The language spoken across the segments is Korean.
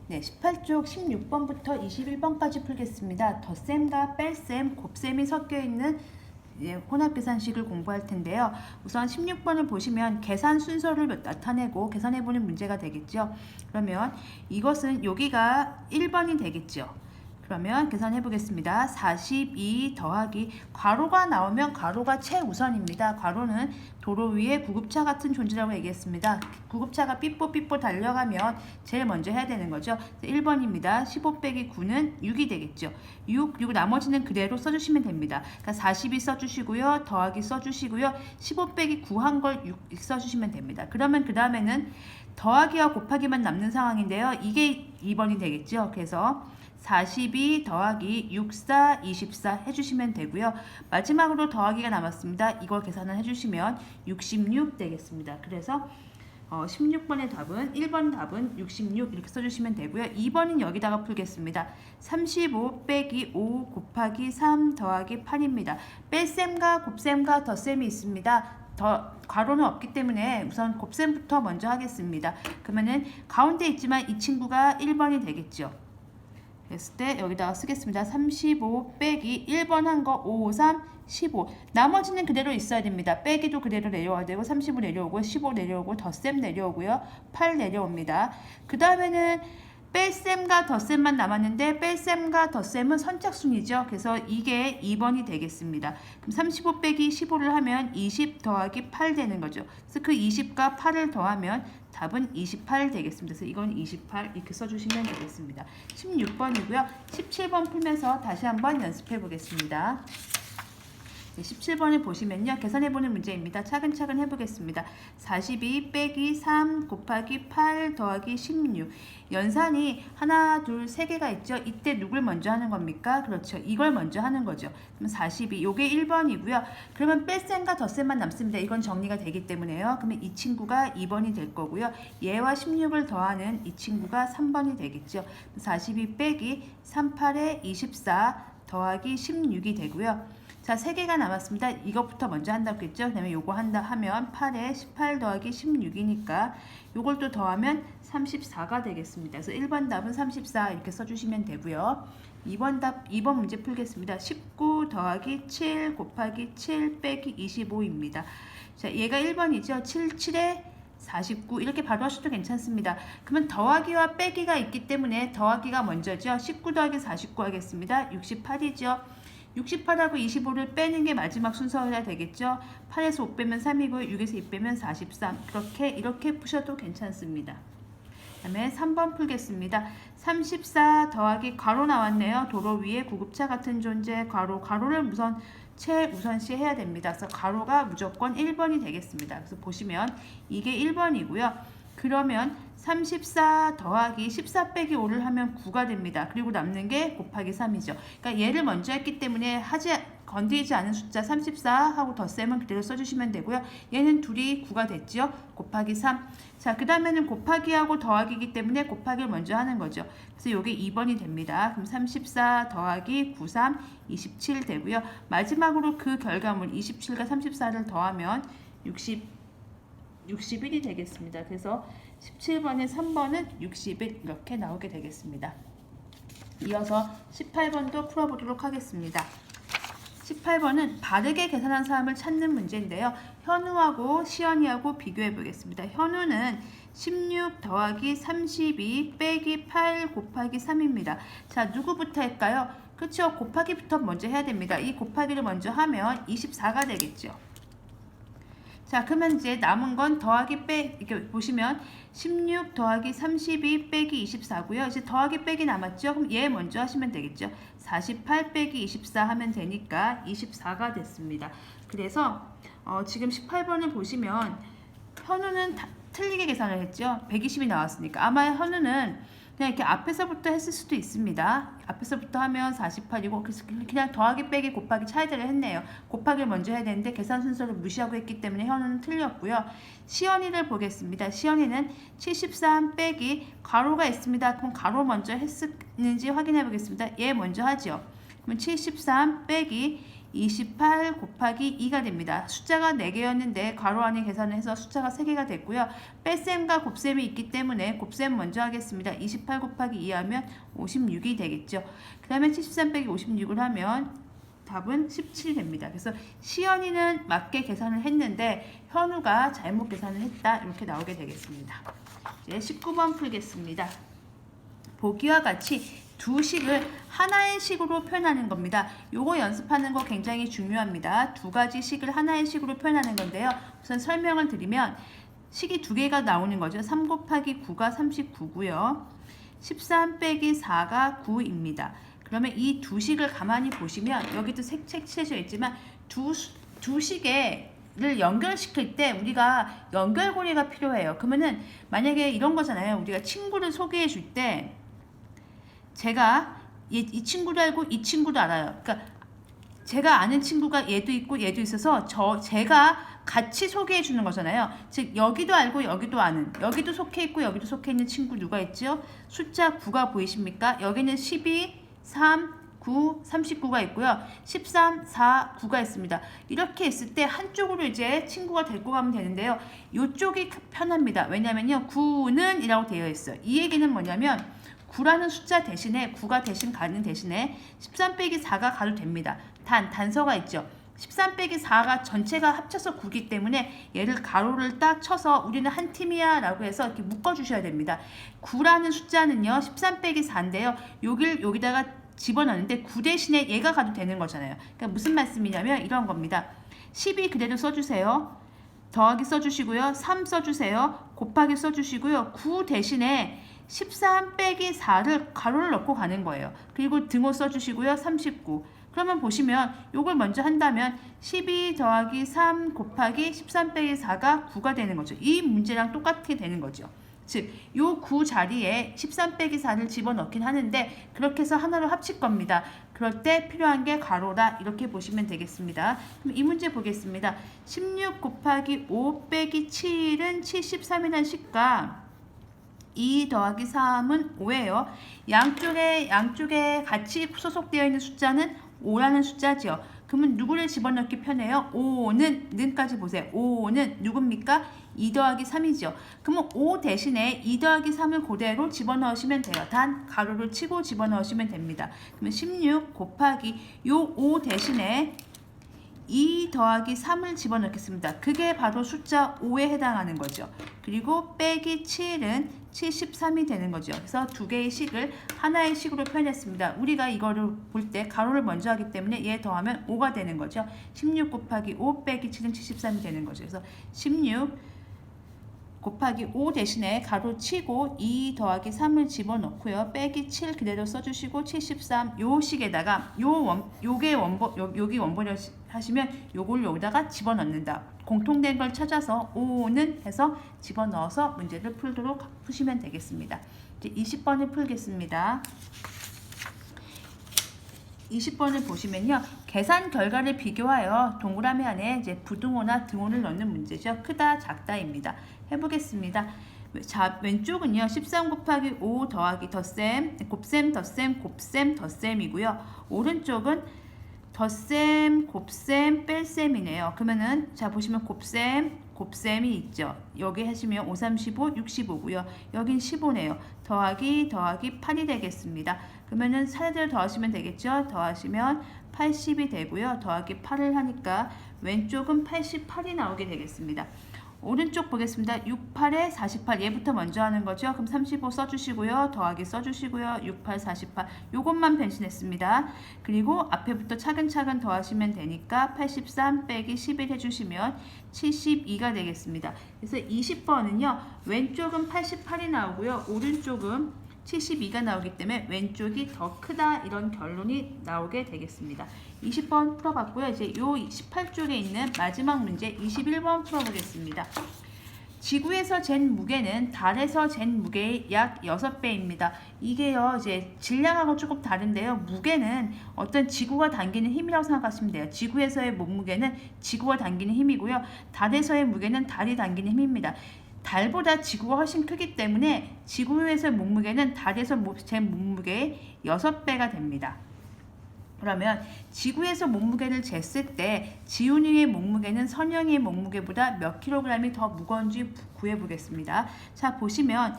네, 18쪽 16번부터 21번까지 풀겠습니다. 덧셈과 뺄셈, 곱셈이 섞여 있는 혼합계산식을 공부할 텐데요. 우선 16번을 보시면 계산 순서를 나타내고 계산해보는 문제가 되겠죠. 그러면 이것은 여기가 1번이 되겠죠. 그러면 계산해 보겠습니다. 42 더하기 괄호가 나오면 괄호가 최우선입니다. 괄호는 도로 위에 구급차 같은 존재라고 얘기했습니다. 구급차가 삐뽀삐뽀 달려가면 제일 먼저 해야 되는 거죠. 1번입니다. 15 빼기 9는 6이 되겠죠. 6, 그리고 나머지는 그대로 써주시면 됩니다. 그러니까 42 써주시고요. 더하기 써주시고요. 15 빼기 9 한 걸 6 써주시면 됩니다. 그러면 그 다음에는 더하기와 곱하기만 남는 상황인데요. 이게 2번이 되겠죠. 그래서 42 더하기 64, 24 해주시면 되고요. 마지막으로 더하기가 남았습니다. 이걸 계산을 해주시면 66 되겠습니다. 그래서 16번의 답은 1번 답은 66 이렇게 써주시면 되고요. 2번은 여기다가 풀겠습니다. 35 빼기 5 곱하기 3 더하기 8입니다. 뺄셈과 곱셈과 덧셈이 있습니다. 괄호는 없기 때문에 우선 곱셈부터 먼저 하겠습니다. 그러면은 가운데 있지만 이 친구가 1번이 되겠죠. 그랬을 때 여기다가 쓰겠습니다. 35 빼기 1번 한 거 5, 3, 15. 나머지는 그대로 있어야 됩니다. 빼기도 그대로 내려와야 되고 35 내려오고 15 내려오고 덧셈 내려오고요. 8 내려옵니다. 그 다음에는 뺄셈과 덧셈만 남았는데 뺄셈과 덧셈은 선착순이죠. 그래서 이게 2번이 되겠습니다. 그럼 35 빼기 15를 하면 20 더하기 8 되는 거죠. 그래서 그 20과 8을 더하면 답은 28 되겠습니다. 그래서 이건 28 이렇게 써주시면 되겠습니다. 16번이고요. 17번 풀면서 다시 한번 연습해 보겠습니다. 17번을 보시면요. 계산해보는 문제입니다. 차근차근 해보겠습니다. 42 빼기 3 곱하기 8 더하기 16. 연산이 하나, 둘, 세 개가 있죠. 이때 누굴 먼저 하는 겁니까? 그렇죠. 이걸 먼저 하는 거죠. 그럼 42, 요게 1번이고요. 그러면 뺄셈과 덧셈만 남습니다. 이건 정리가 되기 때문에요. 그러면 이 친구가 2번이 될 거고요. 얘와 16을 더하는 이 친구가 3번이 되겠죠. 42 빼기 38에 24 더하기 16이 되고요. 자, 3개가 남았습니다. 이것부터 먼저 한다고 했죠. 그 다음에 요거 한다 하면 8에 18 더하기 16이니까 요걸 또 더하면 34가 되겠습니다. 그래서 1번 답은 34 이렇게 써주시면 되고요. 2번 문제 풀겠습니다. 19 더하기 7 곱하기 7 빼기 25입니다. 자, 얘가 1번이죠. 7, 7에 49 이렇게 바로 하셔도 괜찮습니다. 그러면 더하기와 빼기가 있기 때문에 더하기가 먼저죠. 19 더하기 49 하겠습니다. 68이죠. 68하고 25를 빼는 게 마지막 순서여야 되겠죠. 8에서 5 빼면 3이고 6에서 2 빼면 43. 이렇게 푸셔도 괜찮습니다. 그 다음에 3번 풀겠습니다. 34 더하기 괄호 나왔네요. 도로 위에 구급차 같은 존재 괄호를 우선 최우선시 해야 됩니다. 그래서 괄호가 무조건 1번이 되겠습니다. 그래서 보시면 이게 1번이고요. 그러면 34 더하기 14 빼기 5를 하면 9가 됩니다. 그리고 남는 게 곱하기 3이죠. 그러니까 얘를 먼저 했기 때문에 건드리지 않은 숫자 34하고 덧셈은 그대로 써주시면 되고요. 얘는 둘이 9가 됐죠. 곱하기 3. 자, 그 다음에는 곱하기하고 더하기이기 때문에 곱하기를 먼저 하는 거죠. 그래서 이게 2번이 됩니다. 그럼 34 더하기 9, 3, 27 되고요. 마지막으로 그 결과물 27과 34를 더하면 61이 되겠습니다. 그래서 17번에 3번은 61 이렇게 나오게 되겠습니다. 이어서 18번도 풀어보도록 하겠습니다. 18번은 바르게 계산한 사람을 찾는 문제인데요. 현우하고 시연이하고 비교해 보겠습니다. 현우는 16 더하기 32 빼기 8 곱하기 3입니다. 자, 누구부터 할까요? 그렇죠. 곱하기부터 먼저 해야 됩니다. 이 곱하기를 먼저 하면 24가 되겠죠. 자, 그러면 이제 남은 건 더하기 이렇게 보시면 16 더하기 32 빼기 24고요. 이제 더하기 빼기 남았죠? 그럼 얘 먼저 하시면 되겠죠. 48 빼기 24 하면 되니까 24가 됐습니다. 그래서 지금 18번을 보시면 현우는 틀리게 계산을 했죠. 120이 나왔으니까. 아마 현우는 그냥 이렇게 앞에서부터 했을 수도 있습니다. 앞에서부터 하면 48이고 그냥 더하기 빼기 곱하기 차이들을 했네요. 곱하기를 먼저 해야 되는데 계산 순서를 무시하고 했기 때문에 현우는 틀렸고요. 시연이를 보겠습니다. 시연이는 73 빼기 괄호가 있습니다. 그럼 괄호 먼저 했는지 확인해 보겠습니다. 얘 먼저 하죠. 그러면 73 빼기 28 곱하기 2가 됩니다. 숫자가 4개였는데 괄호 안에 계산을 해서 숫자가 3개가 됐고요. 뺄셈과 곱셈이 있기 때문에 곱셈 먼저 하겠습니다. 28 곱하기 2 하면 56이 되겠죠. 그 다음에 73 빼기 56을 하면 답은 17 됩니다. 그래서 시연이는 맞게 계산을 했는데 현우가 잘못 계산을 했다. 이렇게 나오게 되겠습니다. 이제 19번 풀겠습니다. 보기와 같이 두 식을 하나의 식으로 표현하는 겁니다. 요거 연습하는 거 굉장히 중요합니다. 두 가지 식을 하나의 식으로 표현하는 건데요. 우선 설명을 드리면 식이 두 개가 나오는 거죠. 3 곱하기 9가 39고요. 13 빼기 4가 9입니다. 그러면 이 두 식을 가만히 보시면 여기도 색칠해져 있지만 두 식을 연결시킬 때 우리가 연결고리가 필요해요. 그러면은 만약에 이런 거잖아요. 우리가 친구를 소개해 줄 때 제가 이 친구도 알고 이 친구도 알아요. 그러니까 제가 아는 친구가 얘도 있고 얘도 있어서 제가 같이 소개해 주는 거잖아요. 즉 여기도 알고 여기도 아는, 여기도 속해 있고 여기도 속해 있는 친구 누가 있죠? 숫자 9가 보이십니까? 여기는 12, 3, 9, 39가 있고요. 13, 4, 9가 있습니다. 이렇게 있을 때 한쪽으로 이제 친구가 데리고 가면 되는데요. 이쪽이 편합니다. 왜냐면요. 9는 이라고 되어 있어요. 이 얘기는 뭐냐면 9라는 숫자 대신에 9가 대신 가는 대신에 13 빼기 4가 가도 됩니다. 단서가 있죠. 13 빼기 4가 전체가 합쳐서 9이기 때문에 얘를 가로를 딱 쳐서 우리는 한 팀이야 라고 해서 이렇게 묶어주셔야 됩니다. 9라는 숫자는요. 13 빼기 4인데요. 여기다가 집어넣는데 9 대신에 얘가 가도 되는 거잖아요. 그러니까 무슨 말씀이냐면 이런 겁니다. 12 그대로 써주세요. 더하기 써주시고요. 3 써주세요. 곱하기 써주시고요. 9 대신에 13 빼기 4를 가로를 넣고 가는 거예요. 그리고 등호 써주시고요. 39. 그러면 보시면 요걸 먼저 한다면 12 더하기 3 곱하기 13 빼기 4가 9가 되는 거죠. 이 문제랑 똑같게 되는 거죠. 즉, 요 9 자리에 13 빼기 4를 집어넣긴 하는데 그렇게 해서 하나로 합칠 겁니다. 그럴 때 필요한 게 가로다. 이렇게 보시면 되겠습니다. 그럼 이 문제 보겠습니다. 16 곱하기 5 빼기 7은 73이라는 식과 2 더하기 3은 5예요. 양쪽에 같이 소속되어 있는 숫자는 5라는 숫자죠. 그러면 누구를 집어넣기 편해요? 5는 는까지 보세요. 5는 누굽니까? 2 더하기 3이죠. 그러면 5 대신에 2 더하기 3을 그대로 집어넣으시면 돼요. 단 가로를 치고 집어넣으시면 됩니다. 그러면 16 곱하기 요 5 대신에 2 더하기 3을 집어넣겠습니다. 그게 바로 숫자 5에 해당하는 거죠. 그리고 빼기 7은 73이 되는 거죠. 그래서 두 개의 식을 하나의 식으로 표현했습니다. 우리가 이거를 볼 때 가로를 먼저 하기 때문에 얘 더하면 5가 되는 거죠. 16 곱하기 5 빼기 7은 73이 되는 거죠. 그래서 16 곱하기 5 대신에 가로 치고 2 더하기 3을 집어넣고요. 빼기 7 그대로 써주시고 73 요 식에다가 여기 원본을 하시면 요걸 여기다가 집어넣는다. 공통된 걸 찾아서 5는 해서 집어넣어서 문제를 푸시면 되겠습니다. 이제 20번을 풀겠습니다. 20번을 보시면요. 계산 결과를 비교하여 동그라미 안에 이제 부등호나 등호를 넣는 문제죠. 크다, 작다입니다. 해보겠습니다. 자, 왼쪽은요. 13 곱하기 5 더하기 덧셈, 곱셈, 덧셈, 곱셈, 덧셈이고요. 오른쪽은 덧셈, 곱셈, 뺄셈이네요. 그러면은 자 보시면 곱셈이 있죠. 여기 하시면 5, 3, 15, 65고요. 여긴 15네요. 더하기 8이 되겠습니다. 그러면은 차례대로 더하시면 되겠죠. 더하시면 80이 되고요. 더하기 8을 하니까 왼쪽은 88이 나오게 되겠습니다. 오른쪽 보겠습니다. 6, 8에 48 얘부터 먼저 하는 거죠. 그럼 35 써주시고요. 더하기 써주시고요. 6, 8, 48 요것만 변신했습니다. 그리고 앞에부터 차근차근 더하시면 되니까 83 빼기 11 해주시면 72가 되겠습니다. 그래서 20번은요. 왼쪽은 88이 나오고요. 오른쪽은 72가 나오기 때문에 왼쪽이 더 크다 이런 결론이 나오게 되겠습니다. 20번 풀어봤고요. 이제 요 18쪽에 있는 마지막 문제 21번 풀어보겠습니다. 지구에서 잰 무게는 달에서 잰 무게의 약 6배입니다. 이게요, 이제 질량하고 조금 다른데요. 무게는 어떤 지구가 당기는 힘이라고 생각하시면 돼요. 지구에서의 몸무게는 지구가 당기는 힘이고요. 달에서의 무게는 달이 당기는 힘입니다. 달보다 지구가 훨씬 크기 때문에 지구에서의 몸무게는 달에서 잰 몸무게의 6배가 됩니다. 그러면 지구에서 몸무게를 쟀을 때 지훈이의 몸무게는 선영이의 몸무게보다 몇 킬로그램이 더 무거운지 구해보겠습니다. 자, 보시면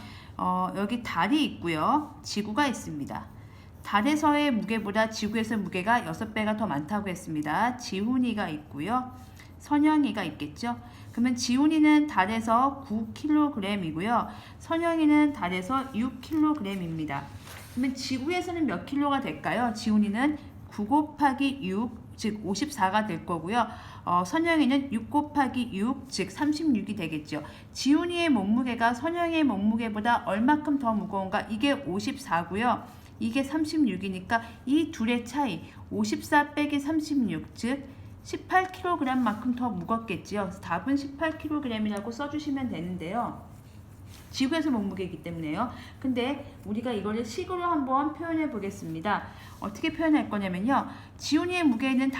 여기 달이 있고요. 지구가 있습니다. 달에서의 무게보다 지구에서의 무게가 6배가 더 많다고 했습니다. 지훈이가 있고요. 선영이가 있겠죠. 그러면 지훈이는 달에서 9kg이고요. 선영이는 달에서 6kg입니다. 그러면 지구에서는 몇 킬로가 될까요? 지훈이는 9 곱하기 6, 즉 54가 될 거고요. 선영이는 6 곱하기 6, 즉 36이 되겠죠. 지훈이의 몸무게가 선영이의 몸무게보다 얼마큼 더 무거운가? 이게 54고요. 이게 36이니까 이 둘의 차이 54 빼기 36, 즉 18kg만큼 더 무겁겠지요. 그래서 답은 18kg이라고 써주시면 되는데요. 지구에서 몸무게이기 때문에요. 근데 우리가 이거를 식으로 한번 표현해 보겠습니다. 어떻게 표현할 거냐면요. 지훈이의 무게는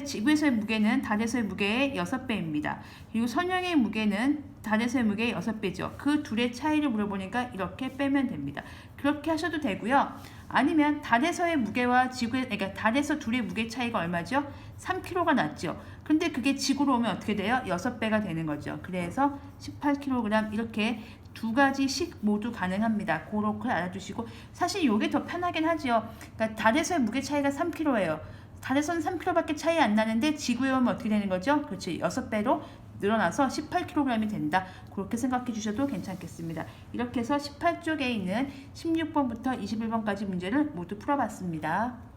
지구에서의 무게는 달에서의 무게의 6배입니다. 그리고 선영의 무게는 달에서의 무게의 6배죠. 그 둘의 차이를 물어보니까 이렇게 빼면 됩니다. 그렇게 하셔도 되고요. 아니면 달에서의 무게와 그러니까 달에서 둘의 무게 차이가 얼마죠? 3kg가 났죠. 근데 그게 지구로 오면 어떻게 돼요? 6배가 되는 거죠. 그래서 18kg 이렇게 두 가지씩 모두 가능합니다. 그렇게 알아두시고 사실 이게 더 편하긴 하죠. 그러니까 달에서의 무게 차이가 3kg예요. 달에서는 3kg밖에 차이 안 나는데 지구에 오면 어떻게 되는 거죠? 그렇지. 6배로 늘어나서 18kg이 된다. 그렇게 생각해 주셔도 괜찮겠습니다. 이렇게 해서 18쪽에 있는 16번부터 21번까지 문제를 모두 풀어봤습니다.